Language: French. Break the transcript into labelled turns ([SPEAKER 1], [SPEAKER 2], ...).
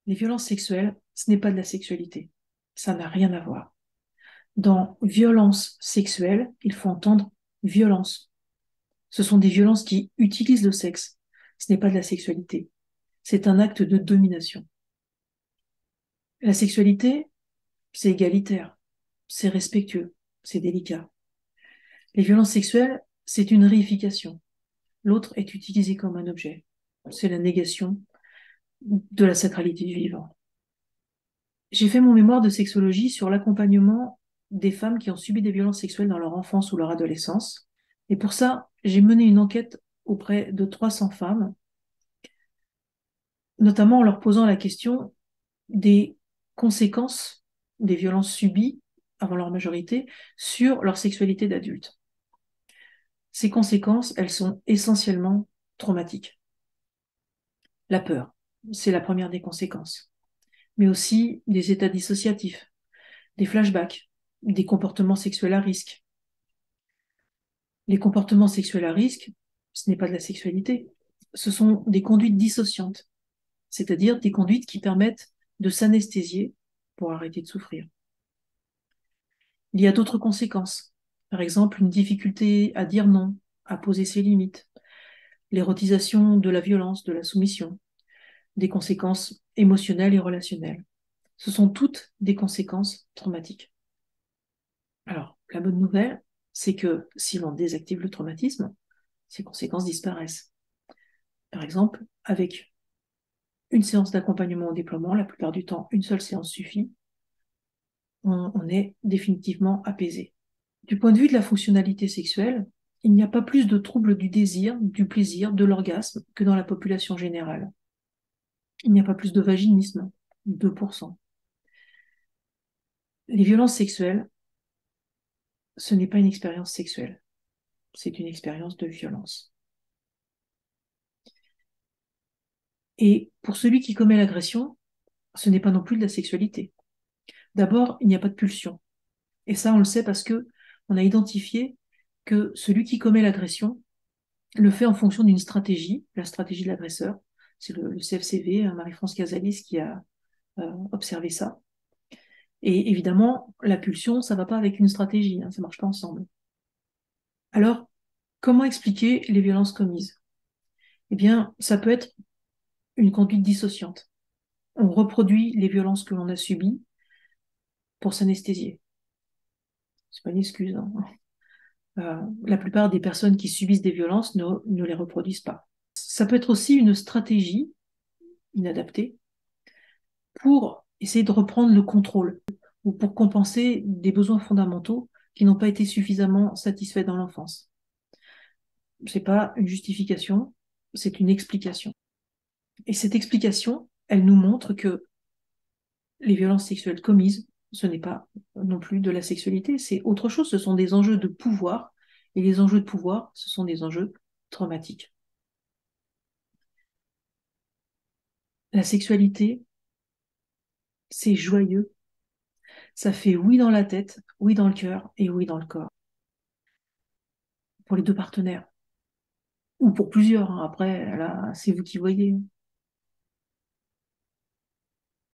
[SPEAKER 1] Les violences sexuelles, ce n'est pas de la sexualité. Ça n'a rien à voir. Dans violence sexuelle, il faut entendre violence. Ce sont des violences qui utilisent le sexe. Ce n'est pas de la sexualité. C'est un acte de domination. La sexualité, c'est égalitaire, c'est respectueux, c'est délicat. Les violences sexuelles, c'est une réification. L'autre est utilisé comme un objet. C'est la négation de la sacralité du vivant. J'ai fait mon mémoire de sexologie sur l'accompagnement des femmes qui ont subi des violences sexuelles dans leur enfance ou leur adolescence. Et pour ça, j'ai mené une enquête auprès de 300 femmes, notamment en leur posant la question des conséquences des violences subies avant leur majorité sur leur sexualité d'adulte. Ces conséquences, elles sont essentiellement traumatiques. La peur, c'est la première des conséquences, mais aussi des états dissociatifs, des flashbacks, des comportements sexuels à risque. Les comportements sexuels à risque, ce n'est pas de la sexualité, ce sont des conduites dissociantes, c'est-à-dire des conduites qui permettent de s'anesthésier pour arrêter de souffrir. Il y a d'autres conséquences, par exemple une difficulté à dire non, à poser ses limites, l'érotisation de la violence, de la soumission, des conséquences émotionnelles et relationnelles. Ce sont toutes des conséquences traumatiques. Alors, la bonne nouvelle, c'est que si l'on désactive le traumatisme, ces conséquences disparaissent. Par exemple, avec une séance d'accompagnement au déploiement, la plupart du temps, une seule séance suffit, on est définitivement apaisé. Du point de vue de la fonctionnalité sexuelle, il n'y a pas plus de troubles du désir, du plaisir, de l'orgasme que dans la population générale. Il n'y a pas plus de vaginisme, 2%. Les violences sexuelles, ce n'est pas une expérience sexuelle, c'est une expérience de violence. Et pour celui qui commet l'agression, ce n'est pas non plus de la sexualité. D'abord, il n'y a pas de pulsion. Et ça, on le sait parce que on a identifié que celui qui commet l'agression le fait en fonction d'une stratégie, la stratégie de l'agresseur. C'est le CFCV, Marie-France Casalis, qui a observé ça. Et évidemment, la pulsion, ça ne va pas avec une stratégie, ça ne marche pas ensemble. Alors, comment expliquer les violences commises? Eh bien, ça peut être une conduite dissociante. On reproduit les violences que l'on a subies pour s'anesthésier. C'est pas une excuse. La plupart des personnes qui subissent des violences ne les reproduisent pas. Ça peut être aussi une stratégie inadaptée pour essayer de reprendre le contrôle ou pour compenser des besoins fondamentaux qui n'ont pas été suffisamment satisfaits dans l'enfance. C'est pas une justification, c'est une explication. Et cette explication, elle nous montre que les violences sexuelles commises, ce n'est pas non plus de la sexualité, c'est autre chose, ce sont des enjeux de pouvoir, et les enjeux de pouvoir, ce sont des enjeux traumatiques. La sexualité, c'est joyeux, ça fait oui dans la tête, oui dans le cœur et oui dans le corps. Pour les deux partenaires. Ou pour plusieurs, après, là, c'est vous qui voyez.